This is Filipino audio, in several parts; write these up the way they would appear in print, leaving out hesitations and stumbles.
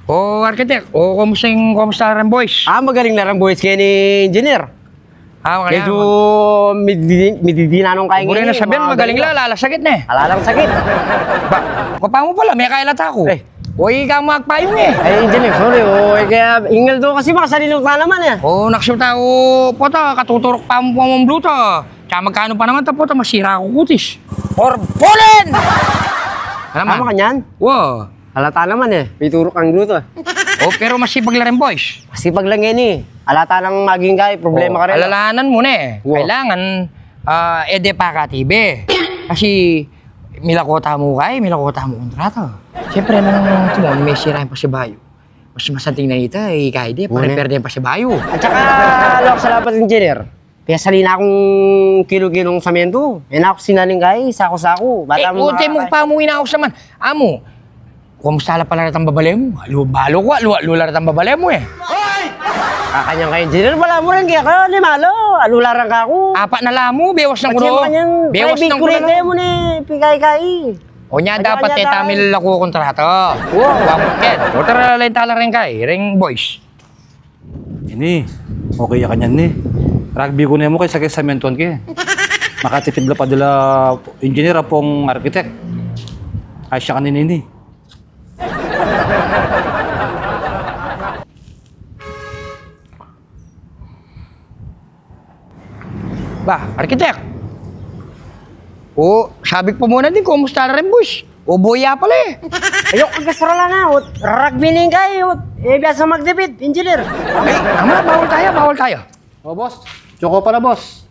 Kumusta rin boys? Magaling na rin boys kayo ni Engineer. Kaya Medyo mididinanong kayo ngayon. Na sabihin, magaling lang, lalasagit na eh. Alalang sakit. Ba, kapa mo pala, may kailata ko. Uy, ikaw magpayong eh. Engineer, sorry. Kaya ingal doon kasi makasalilong ka naman eh. Naksyuta ko po ta, katuturok pa mo mong bluto. Tsaka magkano pa naman ta po ta, masira ako kutis. Or Polen! Tama ka niyan? Wow. Halata naman eh. May turok ang gluto. Pero masipag lang rin boys. Masipag lang yan eh. Halata nang maging kayo, problema ka rin. Alalahanan mo na eh. Kailangan, ede pa ka tibe. Kasi, milakota mo kontrato. Siyempre, nung tumon, may sirahin pa si Bayo. Mas masanting na ito, kahit di, pare-perde pa si Bayo. At saka, lok sa lapat Engineer. Kaya salina akong kilo-kilong samento. Yan ako sinaling kayo, sako-sako. Uti mo pa mo inaos naman. Amo, kumusta pala natang babalay mo? Balo ko, lula natang babalay mo eh. Kakanyang kayo, Engineer, wala mo rin kaya ka, ni Malo. Alularang ka ako. Apat na lamo, bewas ng kuno. Bewas ng kuno. Private mo ni Pikay-Kay. O niya, dapat tamil ako kontrato. Ken, o tara lang tala rin kay, ring boys. Ini, okay ya kanyan ni. Rugby ko na mo kay sakit sa menton ke. Makatitib la pa dila engineer apong architect. Ay siya kanin ini. Ba, arkitek. Sabi ko muna din, kumusta rin boys? Boya pala eh. Ayok, agkasarala na. Rugby ning kayo. Biasa magdipit, Engineer. Ama, bawal tayo. Boss. Choco pala, boss.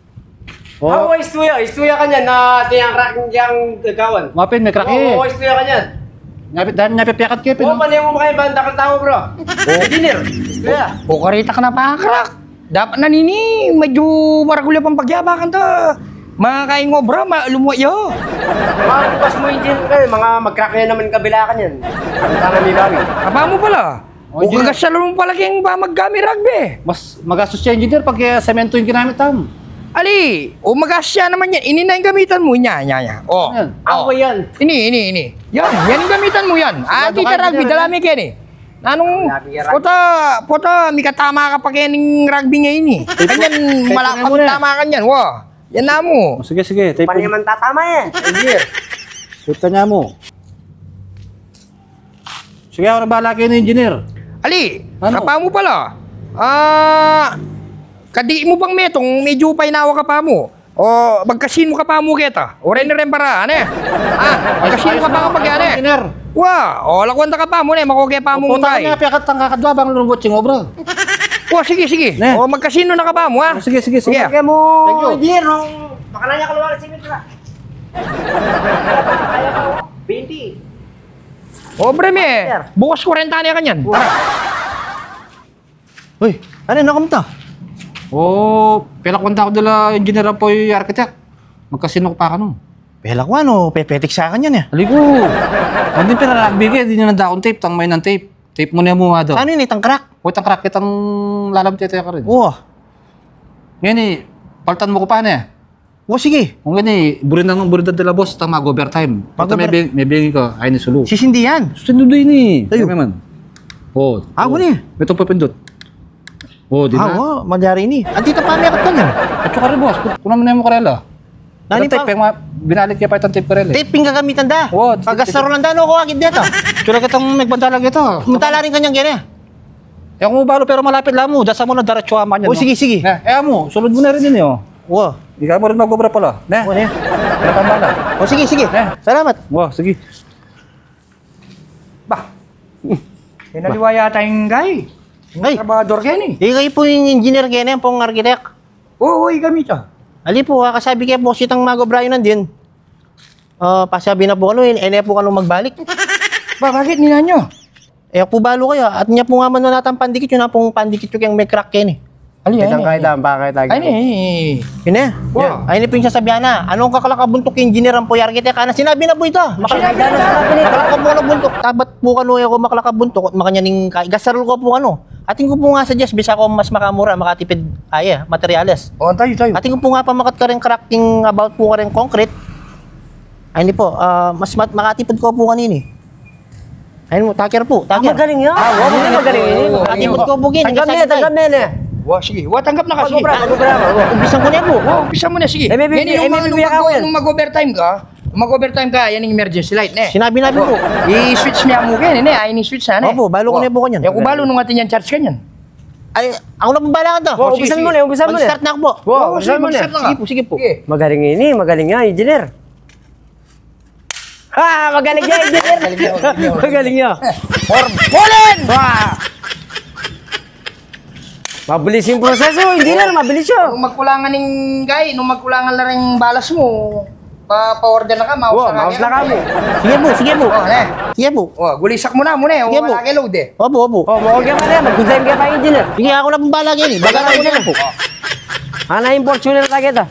Istuya ka niyan na tiyang rugby diyang gagawan. Mapin, may crack eh. Istuya ka niyan. Napipiakat kayo, pin. Panay mo kayo banda ka tao, bro. Engineer, istuya. Karita ka na pa, crack. Dapat na nini, medyo maragulya pang pagyabakan to. Mga kaing obra, lumuyo. Mga bukas mo Engineer kayo, mga mag-crack na naman kabila ka niyan. Ang tangan ni Gabi. Kapa mo pala. Kagasalo mo pala kayong magami rugby. Mas magastos siya engineer pag semento yung ginamit tam. Ali, magasya naman yan. Ini na yung gamitan mo, nya. Ako yan. Ini. Yan yung gamitan mo yan. Tita rugby, dalami kayo ni. Anong, pota, may katama ka pa kaya ng rugby ngayon eh. Kanyan, malakang tama ka niyan, yan na mo. Sige. Paano naman tatama eh, Engineer? Suta niya mo. Sige, ako na bahala kayo ng engineer. Ali, kapa mo pala. Kadi mo bang metong medyo painawa ka pa mo? O magkasin mo ka pa mo kita? O rin para, ano eh? Magkasin mo ka pa kapag yan eh? Engineer. Lakwanta ka pa mo na eh, makukay pa mo Puta niya, piakat ang kakadwa bang lulungot sing obra. Sige. Ne. Magkasino na ka pa mo ha? Sige. Sige mo, Engineer, baka na niya kaluwala si Mitra. Kaya ka, 20. Breme, bukas 40 niya kanyan. Tara. Uy, ano kamusta? Pelakwanta ko dala engineer po yung architect. Magkasino ko pa ka no. Pela ko pepetik sa akin yan eh. Aligo. Hindi pinarabigay, hindi nyo nandakong tape, tang may ng tape. Tape mo na mo nga daw. Ano yun, itang crack? Tang crack, itang lalabtete ka rin. Ngayon paltan mo ko pa na sige. Kung ganyan burin dala boss, tang mag-overtime. Pagka may bingin ka, ay ni sulu. Sisindi yan. Sunod din Tayo. Kaya man. Ako ni. May itong papindot. Di na. Magyari ni. Antita pa may akat ka niyan. At saka rin boss, kung naman mo karela. Nani pa? Binalit kaya pa itong tape karela. Taping gagamitan da. Pagasaro lang da, ko agad dito. Tsura kitang nagbandalag ito. Mantala rin kanyang gana. Kung balo pero malapit lang mo, dasa mo na daratso ama niya. Sige. Mo, sulod mo na rin yun Di ka mo rin mag-obra pala. Napambala. Sige. Salamat. Sige. Ba, pinaliwa yata yung guy. Ay. Trabador kayo ni. Kayo po yung engineer kaya na pong architect. Gamit ah. Ali po, kasabi kaya po sitang Mago-Brian nandyan. Pasabi na po po magbalik. Ba, bakit nila nyo? Po balo kayo, at niya po nga man natang pandikit, yun na pong pandikit yung may crack yan eh. Ali, Isang kahit bakit lagi. Yun eh. Ayun po yung sasabihan na. Anong kakalakabuntok yung engineer ang po yung architect? Sinabi na po ito. Makalakabuntok. Tabat po ako makalakabuntok at makanyaning gasarol ko po Ating ko po nga suggest, bisa ko mas makamura, makatipid materyales. Tayo. Ating ko po nga pa makat ka rin cracking about po ka rin concrete. Ay, hindi po, mas makatipid ko po kanini. Ayun mo, taker po, taker. Magaling yan. Magaling yan. Atibot ko po gini. Tanggap na yan. Wah, sige. Wah, tanggap na ka. Sige. Umpisan ko na po. Wah, umpisa mo na, sige. Nung mag-overtime ka, yan yung emergency light, ne. Sinabi namin po. I-switch niya mo kayo, ne. Ay, ni-switch na, ne. Opo, balo ko na po kanyan. Yung kubalo nung atin yan, charge ka niyan. Ay, ako na pong balakan to. Umpisan mo na. Mag-start na ako po. Sige, mag-start na nga. Sige po. Magaling ini, magaling nga, engineer. Magaling niya, engineer. Magaling niya. Pulin! Mabilis yung proseso, engineer, mabilis siya. Nung magkulangan nung magkulangan na rin balas mo, pa-order na ka, mouse na ka. Sige po. Oh, ne. Sige po. Oh, gulisak mo na, eh. Sige po. Wala kay load, eh. Opo. Mawag ka pa na, mag-design ka pa, engineer. Sige, ako na pong balakan eh. Bagalan ko na lang po. Ana yung Fortuner na kita.